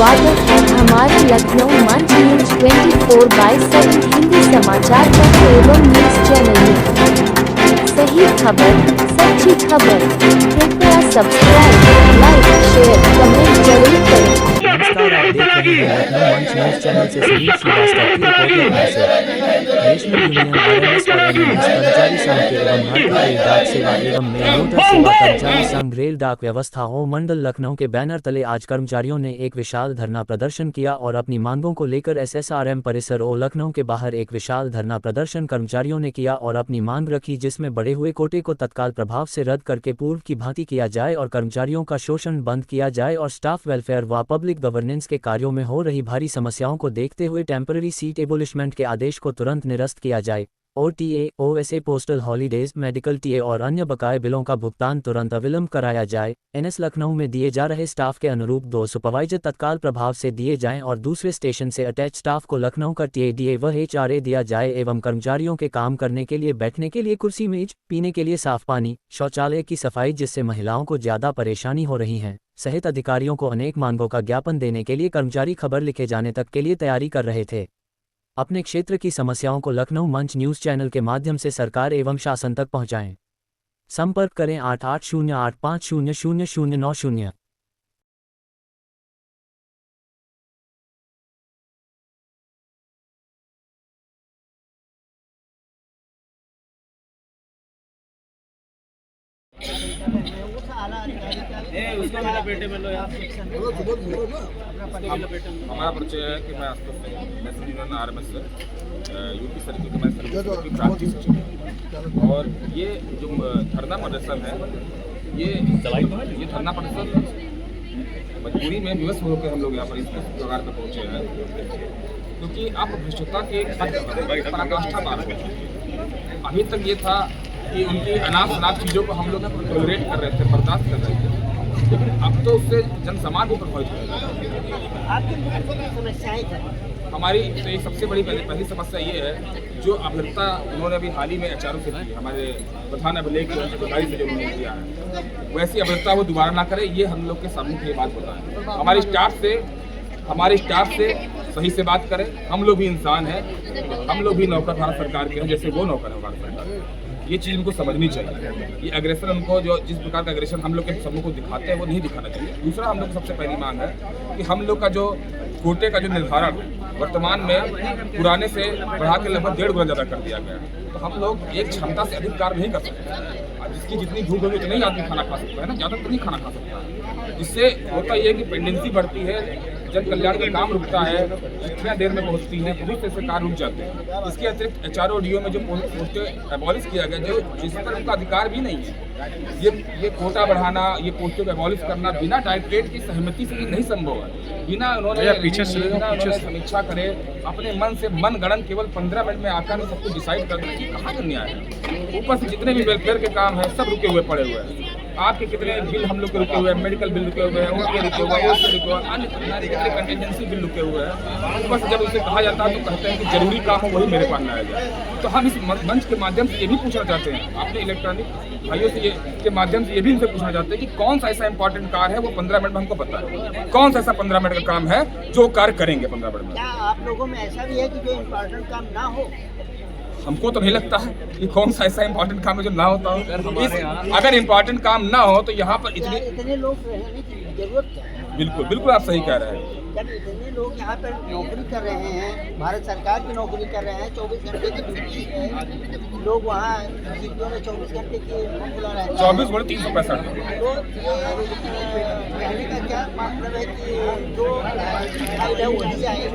स्वागत है हमारे लखनऊ मंच न्यूज 24/7 हिंदी समाचार पत्र एवं न्यूज चैनल में। सही खबर, सच्ची खबर। कृपया सब्सक्राइब, लाइक, शेयर, कमेंट जरूर करें। नमस्कार, आप देख रहे हैं लखनऊ मंच न्यूज चैनल से सुनील श्रीवास्तव की रिपोर्ट लखनऊ से। नेशनल यूनियन आरएमएस और एमएमएस कर्मचारी संघ के एवं भारतीय रेल डाक सेवा एवं मेल मोटर सेवा कर्मचारी संघ रेल डाक व्यवस्था हो मंडल लखनऊ के बैनर तले आज कर्मचारियों ने एक विशाल धरना प्रदर्शन किया और अपनी मांगों को लेकर एसएसआरएम परिसर ओ लखनऊ के बाहर एक विशाल धरना प्रदर्शन कर्मचारियों ने किया और अपनी मांग रखी, जिसमें बढ़े हुए कोटे को तत्काल प्रभाव से रद्द करके पूर्व की भांति किया जाए और कर्मचारियों का शोषण बंद किया जाए और स्टाफ वेलफेयर व पब्लिक गवर्नेंस के कार्यों में हो रही भारी समस्याओं को देखते हुए टेम्पररी सीट एबोलिशमेंट के आदेश को तुरंत निरस्त किया जाए। OTA, OSA, postal holidays, medical TA और अन्य बकाये बिलों का भुगतान तुरंत अविलंब कराया जाए। एनएस लखनऊ में दिए जा रहे स्टाफ के अनुरूप 2 सुपरवाइजर तत्काल प्रभाव से दिए जाएं और दूसरे स्टेशन से अटैच स्टाफ को लखनऊ का टीए डीए व एचआरए दिया जाए एवं कर्मचारियों के काम करने के लिए बैठने के लिए कुर्सी मेज, पीने के लिए साफ पानी, शौचालय की सफाई, जिससे महिलाओं को ज्यादा परेशानी हो रही है सहित अधिकारियों को अनेक मांगों का ज्ञापन देने के लिए कर्मचारी खबर लिखे जाने तक के लिए तैयारी कर रहे थे। अपने क्षेत्र की समस्याओं को लखनऊ मंच न्यूज चैनल के माध्यम से सरकार एवं शासन तक पहुंचाएं। संपर्क करें 8808500090। हमारा परिचय है कि मैं Ashutosh Singh, national union RMS UP circle के मैं सर्विस की प्रांतीय सचिव हूँ। और ये जो धरना प्रदर्शन है, ये धरना प्रदर्शन मजबूरी में विवश होकर हम लोग यहाँ पर इस प्रकार पर पहुँचे हैं, क्योंकि आप भ्रष्टता के पराकाष्ठा मार रहे हैं। अभी तक ये था कि उनकी अनाप शनाप चीज़ों को हम लोग टॉलरेट कर रहे थे, बर्दाश्त कर रहे थे, लेकिन अब तो उससे जन समाज भी प्रभावित हो रहा है। हमारी तो एक सबसे बड़ी पहली समस्या ये है, जो अभियंता उन्होंने अभी हाल ही में एचआरओ से की, हमारे प्रधान अभिलेख से जो उन्होंने किया है, वैसी अभियंता वो दोबारा ना करे, ये हम लोग के सामने की बात होता है। हमारे स्टाफ से सही से बात करें। हम लोग भी इंसान हैं, हम लोग भी नौकर भारत सरकार के हैं, जैसे वो नौकर है भारत सरकार। ये चीज़ उनको समझनी चाहिए। ये अग्रेसर उनको जो जिस प्रकार का अग्रेशन हम लोग के समूह को दिखाते हैं वो नहीं दिखाना चाहिए। दूसरा, हम लोग की सबसे पहली मांग है कि हम लोग का जो कोटे का जो निर्धारण वर्तमान में पुराने से बढ़ा के लगभग 1.5 गुना ज़्यादा कर दिया गया है, तो हम लोग एक क्षमता से अधिक कार्य नहीं कर सकते। जिसकी जितनी भूख होगी उतना ही आदमी खाना खा सकता है ना, ज़्यादा तो नहीं खाना खा सकता है। इससे होता ये है कि पेंडेंसी बढ़ती है, जन कल्याण का काम रुकता है, चिट्ठियाँ देर में पहुँचती हैं, बहुत से कार्य रुक जाते हैं। इसके अतिरिक्त एचआरओ डीओ में जो पोस्टें एबॉलिश किया गया, जो जिस पर उनका अधिकार भी नहीं है, ये कोटा बढ़ाना, ये पोस्टों को एबॉलिश करना बिना डायरेक्टरेट की सहमति से नहीं संभव है। बिना उन्होंने समीक्षा करे, अपने मन से मन गणन केवल 15 मिनट में आकर सब कुछ डिसाइड कर दें कि कहाँ का न्याय है। ऊपर से जितने भी वेलफेयर के काम है सब रुके हुए पड़े हुए हैं। आपके कितने बिल हम लोग के रुके हुए हैं, मेडिकल बिल रुके हुए हैं, उनके रुके हुए हैं, उसके रुके हुए हैं, अन्य कितने कंटिजेंसी बिल रुके हुए हैं। ऊपर से जब उसे कहा जाता है तो कहते हैं कि जरूरी काम हो वही मेरे पास लाया जाए। तो हम इस मंच के माध्यम से ये भी पूछना चाहते हैं अपने इलेक्ट्रॉनिक भाइयों से, के माध्यम से ये भी इनसे पूछना चाहते हैं कि कौन सा ऐसा इंपॉर्टेंट कार्य है वो 15 मिनट में हमको पता है, कौन सा ऐसा 15 मिनट का काम है जो कार्य करेंगे 15 मिनट में। क्या आप लोगों में ऐसा भी है कि जो इम्पोर्टेंट काम ना हो? हमको तो नहीं लगता है कि कौन सा ऐसा इम्पोर्टेंट काम है जो ना होता हो। अगर इम्पोर्टेंट काम ना हो तो यहाँ पर इतने लोग रहने की जरूरत क्या है? बिल्कुल आप सही कह रहे हैं। जब इतने लोग यहाँ पर नौकरी कर रहे हैं, भारत सरकार की नौकरी कर रहे हैं, 24 घंटे की ड्यूटी है, लोग वहाँ सीटों में 24 घंटे की बुला रहे हैं, 24 गुणे 365। तो कहने का क्या मतलब है कि जो फाइल है वही जाए?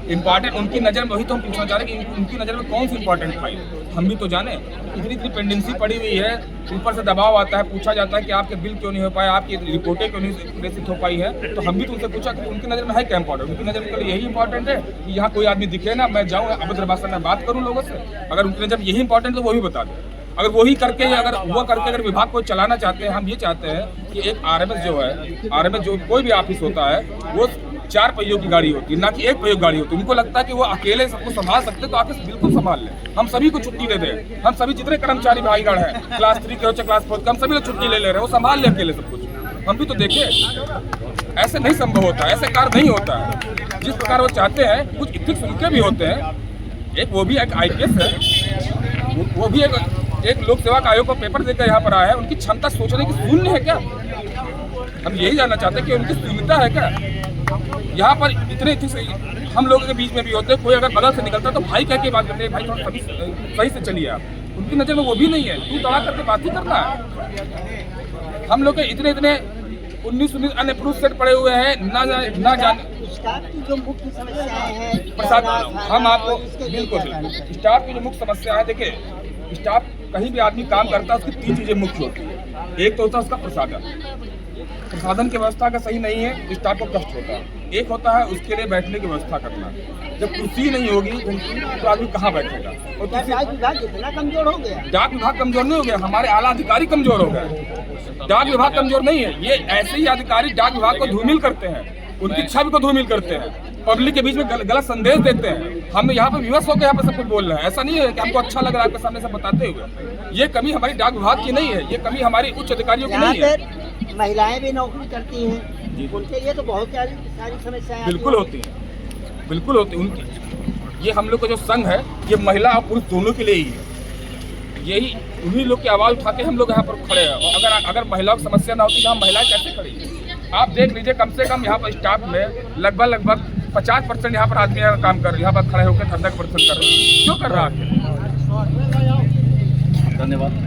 इम्पॉर्टेंट उनकी नज़र में, वही तो हम पूछना चाह रहे हैं कि उनकी नज़र में कौन सी इंपॉर्टेंट फाइल, हम भी तो जाने। इतनी पेंडेंसी पड़ी हुई है, ऊपर से दबाव आता है, पूछा जाता है कि आपके बिल क्यों नहीं हो पाए, आपकी रिपोर्टें क्यों नहीं प्रेषित हो पाई है। तो हम भी तो उनसे पूछा कि उनकी नज़र में है क्या इंपॉर्टेंट। उनकी नज़र में यही इंपॉर्टेंट है कि यहाँ कोई आदमी दिखे ना, मैं जाऊँ अभद्र भाषा में बात करूँ लोगों से। अगर उनकी नज़र में यही इंपॉर्टेंट तो वो भी बता दें। अगर वही करके अगर विभाग को चलाना चाहते हैं, हम ये चाहते हैं कि एक आरएमएस जो कोई भी ऑफिस होता है वो 4 पहियों की गाड़ी होती है, ना कि 1 पहियों की गाड़ी होती है। उनको लगता है कि वो अकेले सबको संभाल सकते, तो ऑफिस बिल्कुल संभाल लें। हम सभी को छुट्टी दे दें, हम सभी जितने कर्मचारी भाईगढ़ हैं, क्लास 3 के हो चाहे क्लास 4 के, हम सभी लोग छुट्टी ले रहे हैं, वो संभाल ले अकेले सब कुछ। हम भी तो देखें। ऐसे नहीं संभव होता, ऐसे कार्य नहीं होता है। जिस प्रकार वो चाहते हैं कुछ इथिक्स उनके भी होते हैं। एक वो भी एक IPS है, वो भी एक लोक सेवा आयोग का पेपर देकर यहाँ पर आया है। उनकी क्षमता सोचने की शून्य है क्या? हम यही जानना चाहते हैं कि उनकी शून्यता है क्या? यहाँ पर इतने हम लोगों के बीच में भी होते हैं, कोई अगर बगल से निकलता है तो भाई कह के बात करते हैं, भाई थोड़ा सही से चलिए आप। उनकी नज़र में वो भी नहीं है, तू तड़ा करके बात ही करना है। हम लोग के इतने 19 अनअप्रूव सेट पड़े हुए हैं, ना जाने स्टाफ की जो मुख्य समस्याएं हैं प्रसाद, हम आपको इसके लिए बिल्कुल क्या कहना स्टाफ की जो मुख्य समस्या है, देखिए स्टाफ कहीं भी आदमी काम करता है उसकी 3 चीजें मुख्य होती है। एक तो होता है उसका प्रसाधन की व्यवस्था का सही नहीं है, स्टाफ को कष्ट होता है। एक होता है उसके लिए बैठने की व्यवस्था करना। जब कुर्सी नहीं होगी तो आदमी कहाँ बैठेगा? और डाक विभाग इतना कमजोर हो गया? डाक विभाग कमजोर नहीं हो गया, हमारे आला अधिकारी कमजोर हो गए। डाक विभाग कमजोर नहीं है, ये ऐसे ही अधिकारी डाक विभाग को धूमिल करते हैं, उनकी छवि को धूमिल करते हैं, पब्लिक के बीच में गलत संदेश देते हैं। हम यहाँ पे विवश होकर यहाँ पे सब कुछ बोल रहे हैं। ऐसा नहीं है कि हमको अच्छा लग रहा है आपके सामने सब बताते हुए। ये कमी हमारी डाक विभाग की नहीं है, ये कमी हमारी उच्च अधिकारियों की नहीं है। महिलाएं भी नौकरी करती हैं, उनके लिए तो बहुत सारी समस्याएं बिल्कुल होती हैं, बिल्कुल होती उनकी। ये हम लोग का जो संघ है ये महिला और पुरुष दोनों के लिए ही है। यही उन्हीं लोग की आवाज़ उठा के हम लोग यहाँ पर खड़े हैं। और अगर महिलाओं की समस्या ना होती तो हम महिलाएं कैसे खड़ी हैं? आप देख लीजिए, कम से कम यहाँ पर स्टाफ में लगभग 50% यहाँ पर आदमी काम कर रहे हैं, यहाँ पर खड़े होकर धंधा प्रदर्शन कर रहे हैं। क्यों कर रहा है? धन्यवाद।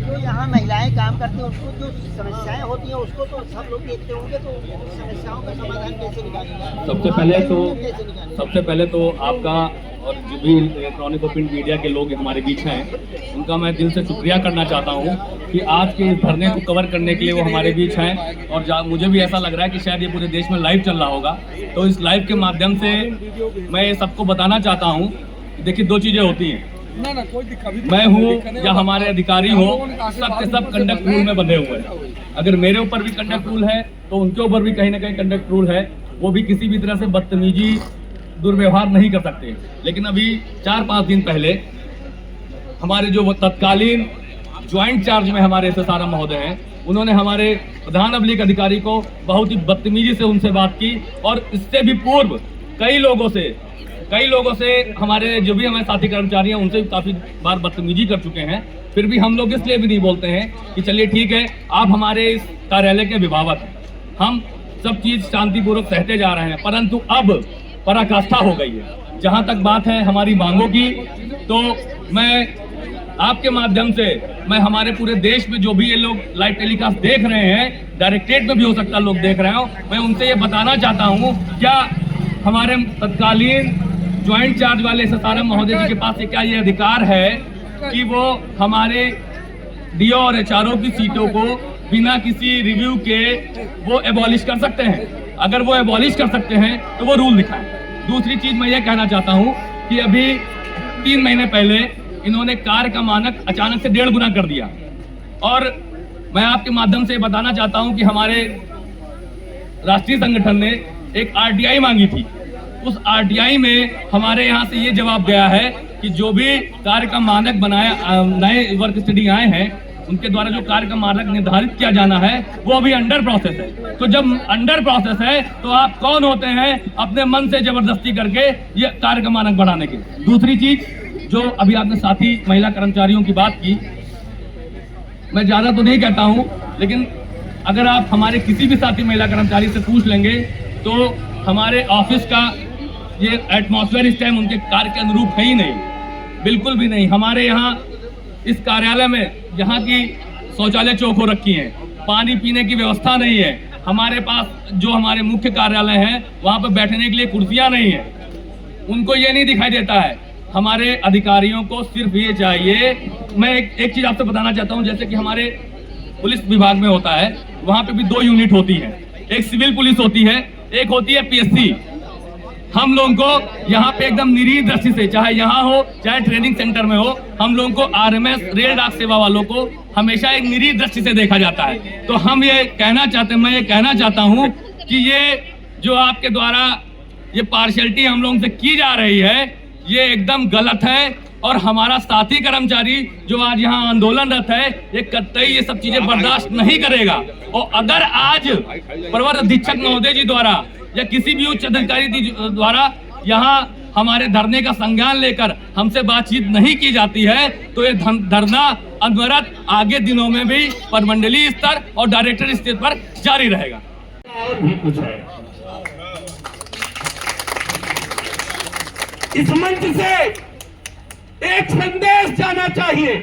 जो यहाँ महिलाएं काम करती हैं उसको जो समस्याएं होती हैं उसको तो सब लोग देखते होंगे, तो समस्याओं का समाधान कैसे निकालेंगे? सबसे पहले तो आपका और जो भी इलेक्ट्रॉनिक और प्रिंट मीडिया के लोग हमारे बीच हैं उनका मैं दिल से शुक्रिया करना चाहता हूं कि आज के इस धरने को कवर करने के लिए वो हमारे बीच हैं। और मुझे भी ऐसा लग रहा है कि शायद ये पूरे देश में लाइव चल रहा होगा, तो इस लाइव के माध्यम से मैं सबको बताना चाहता हूँ। देखिए, 2 चीज़ें होती हैं, मैं हूँ या हमारे अधिकारी हो, सब के सब कंडक्ट रूल में बंधे हुए हैं। अगर मेरे ऊपर भी कंडक्ट रूल है तो उनके ऊपर भी कहीं ना कहीं कंडक्ट रूल है। वो भी किसी भी तरह से बदतमीजी दुर्व्यवहार नहीं कर सकते। लेकिन अभी 4-5 दिन पहले हमारे जो तत्कालीन ज्वाइंट चार्ज में हमारे SSRM महोदय हैं, उन्होंने हमारे प्रधान अभिलेख अधिकारी को बहुत ही बदतमीजी से उनसे बात की। और इससे भी पूर्व कई लोगों से हमारे जो भी हमारे साथी कर्मचारी हैं उनसे भी काफ़ी बार बदतमीजी कर चुके हैं। फिर भी हम लोग इसलिए भी नहीं बोलते हैं कि चलिए ठीक है, आप हमारे इस कार्यालय के अभिभावक हैं, हम सब चीज़ शांतिपूर्वक सहते जा रहे हैं। परंतु अब पराकाष्ठा हो गई है। जहाँ तक बात है हमारी मांगों की, तो मैं आपके माध्यम से मैं हमारे पूरे देश में जो भी ये लोग लाइव टेलीकास्ट देख रहे हैं, डायरेक्टेड में भी हो सकता है लोग देख रहे हो, मैं उनसे ये बताना चाहता हूँ, क्या हमारे तत्कालीन ज्वाइंट चार्ज वाले SSRM महोदय जी के पास क्या ये अधिकार है कि वो हमारे DO और HRO की सीटों को बिना किसी रिव्यू के वो एबॉलिश कर सकते हैं? अगर वो एबॉलिश कर सकते हैं तो वो रूल दिखाएं। दूसरी चीज मैं ये कहना चाहता हूँ कि अभी 3 महीने पहले इन्होंने कार्य का मानक अचानक से 1.5 गुना कर दिया। और मैं आपके माध्यम से बताना चाहता हूँ कि हमारे राष्ट्रीय संगठन ने एक RTI मांगी थी। उस RTI में हमारे यहाँ से ये जवाब गया है कि जो भी कार्य का मानक बनाया, नए वर्क स्टडी आए हैं उनके द्वारा जो कार्य का मानक निर्धारित किया जाना है वो अभी अंडर प्रोसेस है। तो जब अंडर प्रोसेस है तो आप कौन होते हैं अपने मन से जबरदस्ती करके ये कार्य का मानक बढ़ाने के? दूसरी चीज, जो अभी आपने साथी महिला कर्मचारियों की बात की, मैं ज्यादा तो नहीं कहता हूं, लेकिन अगर आप हमारे किसी भी साथी महिला कर्मचारी से पूछ लेंगे तो हमारे ऑफिस का ये एटमॉस्फेयर इस टाइम उनके कार्य के अनुरूप है ही नहीं, बिल्कुल भी नहीं। हमारे यहाँ इस कार्यालय में यहाँ की शौचालय चौक हो रखी हैं, पानी पीने की व्यवस्था नहीं है। हमारे पास जो हमारे मुख्य कार्यालय हैं वहाँ पर बैठने के लिए कुर्सियाँ नहीं हैं। उनको ये नहीं दिखाई देता है। हमारे अधिकारियों को सिर्फ ये चाहिए, मैं एक चीज़ आपसे बताना चाहता हूँ, जैसे कि हमारे पुलिस विभाग में होता है, वहाँ पे भी 2 यूनिट होती है, एक सिविल पुलिस होती है, एक होती है PSC। हम लोगों को यहाँ पे एकदम निरीह दृष्टि से, चाहे यहाँ हो चाहे ट्रेनिंग सेंटर में हो, हम लोगों को RMS रेल डाक सेवा वालों को हमेशा एक निरीह दृष्टि से देखा जाता है। तो हम ये कहना चाहते हैं, मैं ये कहना चाहता हूँ कि ये जो आपके द्वारा ये पार्शियलिटी हम लोगों से की जा रही है, ये एकदम गलत है। और हमारा साथी कर्मचारी जो आज यहाँ आंदोलनरत है, ये कतई ये सब चीजें बर्दाश्त नहीं करेगा। और अगर आज प्रवर अधीक्षक महोदय जी द्वारा या किसी भी उच्च अधिकारी द्वारा यहाँ हमारे धरने का संज्ञान लेकर हमसे बातचीत नहीं की जाती है, तो ये धरना अनवरत आगे दिनों में भी प्रमंडलीय स्तर और डायरेक्टर स्तर पर जारी रहेगा। और भी कुछ है, इस मंच से एक संदेश जाना चाहिए,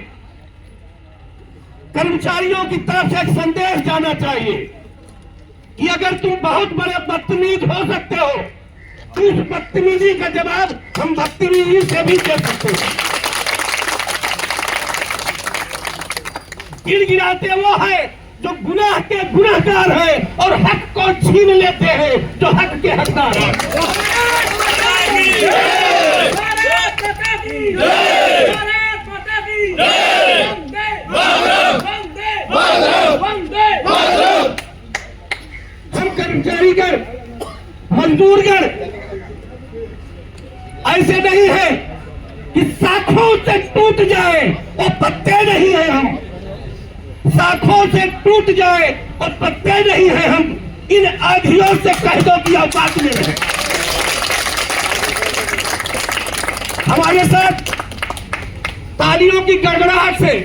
कर्मचारियों की तरफ से एक संदेश जाना चाहिए कि अगर तुम बहुत बड़े बदतमीज हो सकते हो, तो उस बदतमीजी का जवाब हम बदतमीजी से भी दे सकते हैं। गिड़गिड़ाते वो है जो गुनाह के गुनाहगार है और हक को छीन लेते हैं जो हक के हकदार हैं। हम कर्मचारीगण, मजदूरगण ऐसे नहीं है कि शाखों से टूट जाए और पत्ते नहीं है, हम शाखों से टूट जाए और पत्ते नहीं है, हम इन आधियों से कह दो कि औकात में रहे। हमारे साथ तालियों की गड़गड़ाहट से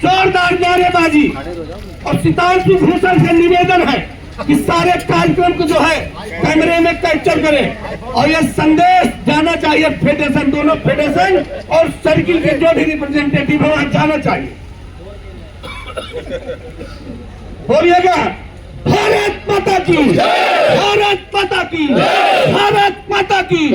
जोरदार नारेबाजी और सितांशु भूषण से निवेदन है कि सारे कार्यक्रम को जो है कैमरे में कैप्चर करें और यह संदेश जाना चाहिए फेडरेशन, दोनों फेडरेशन और सर्किल के जो भी रिप्रेजेंटेटिव है वहां जाना चाहिए। बोलिएगा भारत माता की, भारत माता की, भारत माता की।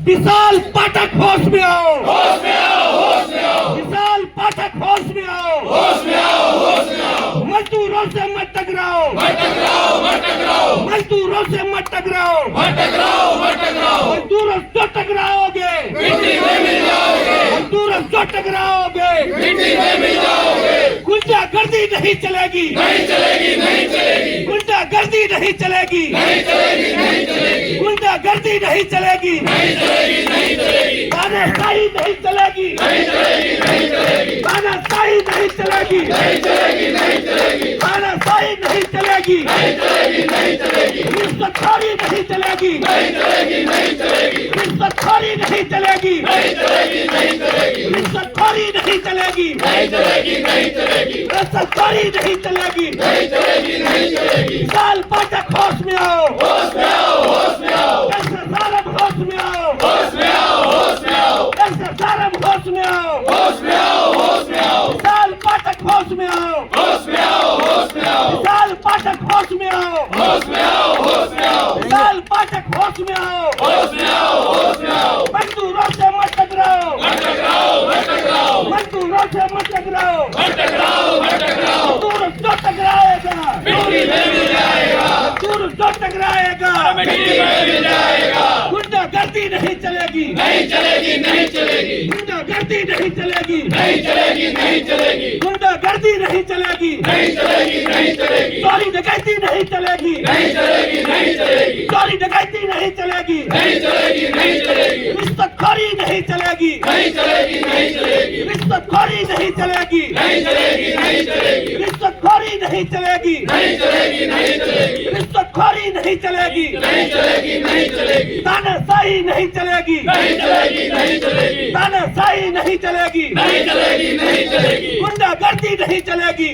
विशाल पाठक होश में आओ, होश में आओ, होश में आओ। विशाल पाठक होश में आओ, होश में आओ, होश में आओ। मजदूरों से मत टकराओ, मत टकराओ, मत टकराओ। मजदूरों से मत टकराओ, मत टकराओ, मत टकराओ। मजदूरों से टकराओगे मिट्टी में मिल जाओगे, मजदूरों से टकराओगे मिट्टी में मिल जाओगे। गुंडागर्दी नहीं चलेगी, नहीं चलेगी, नहीं चलेगी। गुंडागर्दी नहीं चलेगी, नहीं चलेगी, नहीं चलेगी। गुंडागर्दी नहीं चलेगी, नहीं चलेगी, नहीं चलेगी। तानाशाही नहीं चलेगी, नहीं चलेगी, नहीं चलेगी। तानाशाही नहीं चलेगी, नहीं चलेगी, नहीं चलेगी। तानाशाही नहीं चलेगी, नहीं चलेगी, नहीं चलेगी। रिश्वतखोरी नहीं चलेगी, नहीं चलेगी, नहीं चलेगी। रिश्वतखोरी नहीं चलेगी, नहीं चलेगी, नहीं चलेगी। रिश्वतखोरी नहीं चलेगी, नहीं चलेगी, नहीं चलेगी। रिश्वतखोरी नहीं चलेगी, नहीं चलेगी, नहीं चलेगी। साल पाठक होश में आओ, होश में आओ, होश में आओ। होश में आओ, होश में आओ, होश में आओ। होश में आओ, होश में आओ, होश में आओ। साल पाठक होश में आओ, होश में आओ, होश में आओ। साल पाठक होश में आओ, होश में आओ, होश में आओ। साल पाठक होश में आओ, होश में आओ, होश में आओ। मजदूरों से मत टकराओ, मत टकराओ, मत टकराओ। मजदूरों से मत टकराओ, मत टकराओ, मत टकराओ। मजदूर जो टकराएगा मिट्टी में मिल जाएगा, मजदूर जो टकराएगा मिट्टी में मिल जाएगा। गुंडागर्दी नहीं चलेगी, नहीं चलेगी, नहीं चलेगी। गुंडागर्दी नहीं चलेगी, नहीं चलेगी, नहीं चलेगी। गुंडागर्दी नहीं चलेगी, नहीं चलेगी, नहीं चलेगी। चोरी डकैती नहीं चलेगी, नहीं चलेगी, नहीं चलेगी। चोरी डकैती नहीं चलेगी, नहीं चलेगी, नहीं चलेगी। रिश्वतखोरी नहीं चलेगी, नहीं चलेगी, नहीं चलेगी। रिश्वतखोरी नहीं चलेगी, नहीं चलेगी, नहीं चलेगी। रिश्वतखोरी नहीं चलेगी, नहीं चलेगी, नहीं चलेगी। रिश्वतखोरी नहीं चलेगी, नहीं चलेगी, नहीं चलेगी। तानाशाही नहीं चलेगी, नहीं चलेगी, नहीं चलेगी। तानाशाही नहीं चलेगी, नहीं चलेगी, नहीं चलेगी। गुंडागर्दी नहीं चलेगी।